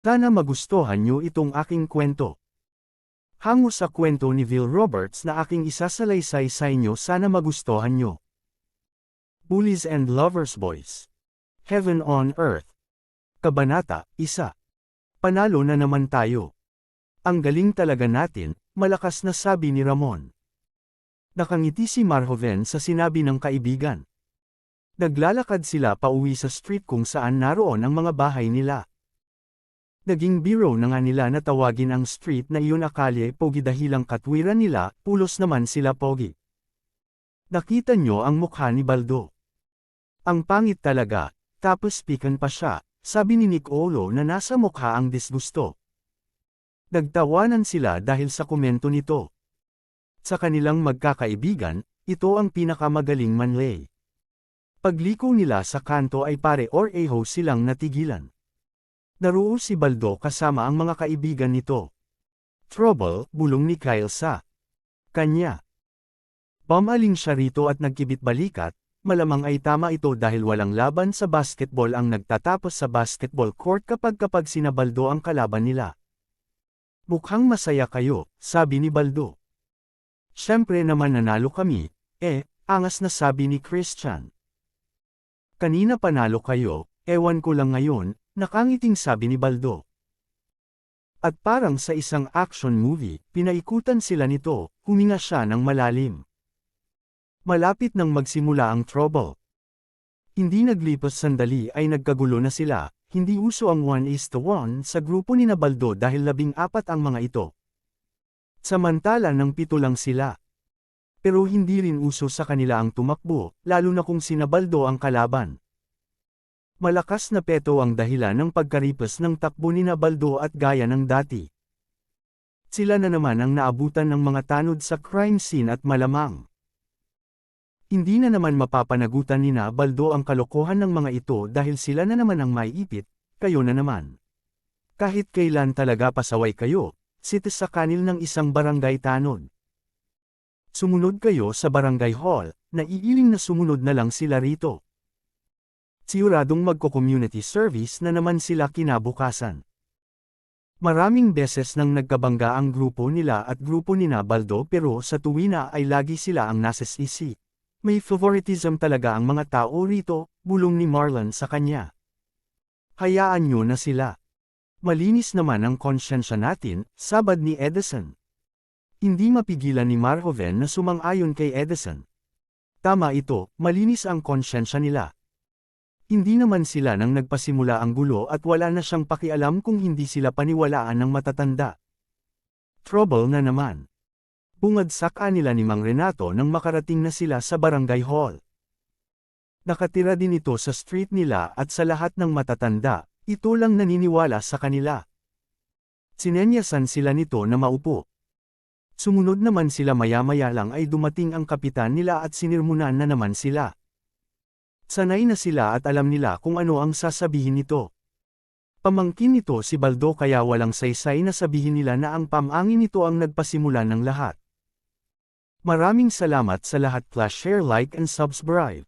Sana magustuhan niyo itong aking kwento. Hango sa kwento ni Will Roberts na aking isasalaysay sa inyo, sana magustuhan niyo. Bullies and Lovers Boys. Heaven on Earth. Kabanata 1. Panalo na naman tayo. Ang galing talaga natin, malakas na sabi ni Ramon. Nakangiti si Marjoven sa sinabi ng kaibigan. Naglalakad sila pauwi sa street kung saan naroon ang mga bahay nila. Naging biro na nga nila na tawagin ang street na iyon akala pogi dahilang katwiran nila, pulos naman sila pogi. Nakita nyo ang mukha ni Baldo. Ang pangit talaga, tapos pikan pa siya, sabi ni Nicolo na nasa mukha ang disgusto. Nagtawanan sila dahil sa komento nito. Sa kanilang magkakaibigan, ito ang pinakamagaling manlay. Pagliko nila sa kanto ay pare or eho silang natigilan. Naroon si Baldo kasama ang mga kaibigan nito. Trouble, bulong ni Kyle sa kanya. Pamaling siya rito at nagkibit-balikat, malamang ay tama ito dahil walang laban sa basketball ang nagtatapos sa basketball court kapag sina Baldo ang kalaban nila. Mukhang masaya kayo, sabi ni Baldo. Siyempre naman nanalo kami, angas na sabi ni Christian. Kanina panalo kayo, ewan ko lang ngayon, nakangiting sabi ni Baldo. At parang sa isang action movie, pinaikutan sila nito, huminga siya ng malalim. Malapit nang magsimula ang trouble. Hindi naglipas sandali ay nagkagulo na sila, hindi uso ang 1:1 sa grupo ni Baldo dahil 14 ang mga ito. Samantala ng 7 lang sila. Pero hindi rin uso sa kanila ang tumakbo, lalo na kung sina Baldo ang kalaban. Malakas na peto ang dahilan ng pagkaripas ng takbo ni Baldo at gaya ng dati. Sila na naman ang naabutan ng mga tanod sa crime scene at malamang. Hindi na naman mapapanagutan ni Baldo ang kalokohan ng mga ito dahil sila na naman ang maiipit, kayo na naman. Kahit kailan talaga pasaway kayo, sites sa kanil ng isang barangay tanod. Sumunod kayo sa barangay hall, naiiling na sumunod na lang sila rito. Siguradong magko-community service na naman sila kinabukasan. Maraming beses nang nagkabangga ang grupo nila at grupo ni Baldo pero sa tuwina ay lagi sila ang nasa sisi. May favoritism talaga ang mga tao rito, bulong ni Marlon sa kanya. Hayaan nyo na sila. Malinis naman ang konsyensya natin, sabad ni Edison. Hindi mapigilan ni Marjoven na sumang-ayon kay Edison. Tama ito, malinis ang konsyensya nila. Hindi naman sila nang nagpasimula ang gulo at wala na siyang pakialam kung hindi sila paniwalaan ng matatanda. Trouble na naman. Bungad sa kanila ni Mang Renato nang makarating na sila sa barangay hall. Nakatira din ito sa street nila at sa lahat ng matatanda, ito lang naniniwala sa kanila. Sinenyasan sila nito na maupo. Sumunod naman sila maya-maya lang ay dumating ang kapitan nila at sinirmunan na naman sila. Sanay na sila at alam nila kung ano ang sasabihin nito. Pamangkin nito si Baldo kaya walang saysay na sabihin nila na ang pamangkin nito ang nagpasimula ng lahat. Maraming salamat sa lahat, share, like and subscribe.